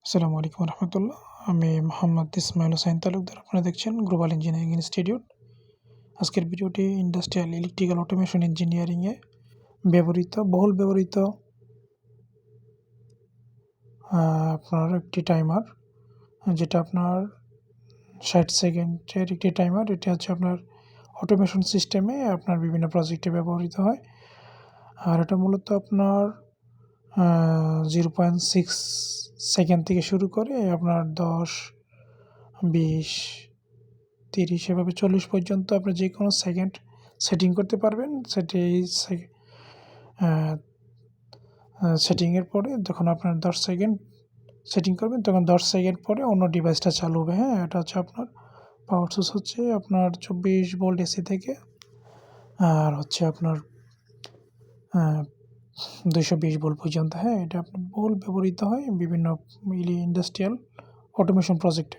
আসসালামু আলাইকুম রহমতুল্লাহ। আমি মোহাম্মদ ইসমাইল হোসাইন তালুকদার। আপনারা দেখছেন গ্লোবাল ইঞ্জিনিয়ারিং ইনস্টিটিউট। আজকের ভিডিওটি ইন্ডাস্ট্রিয়াল ইলেকট্রিক্যাল অটোমেশন ইঞ্জিনিয়ারিংয়ে বহুল ব্যবহৃত আপনার একটি টাইমার, যেটা আপনার 60 সেকেন্ডের একটি টাইমার। এটি হচ্ছে আপনার অটোমেশন সিস্টেমে আপনার বিভিন্ন প্রজেক্টে ব্যবহৃত হয়। আর এটা মূলত আপনার 0.6 সেকেন্ড থেকে শুরু করে আপনার 10, 20, 30 এভাবে 40 পর্যন্ত আপনি যে কোনো সেকেন্ড সেটিং করতে পারবেন। সেটিংয়ের পরে যখন আপনার 10 সেকেন্ড সেটিং করবেন, তখন 10 সেকেন্ড পরে অন্য ডিভাইসটা চালু হবে। হ্যাঁ, এটা হচ্ছে আপনার পাওয়ার সোর্স হচ্ছে আপনার 24 ভোল্ট এসি থেকে, আর হচ্ছে আপনার 220 ভোল্ট পর্যন্ত। হ্যাঁ, এটা আপনার বহুল ব্যবহৃত হয় বিভিন্ন ইন্ডাস্ট্রিয়াল অটোমেশন প্রজেক্টে।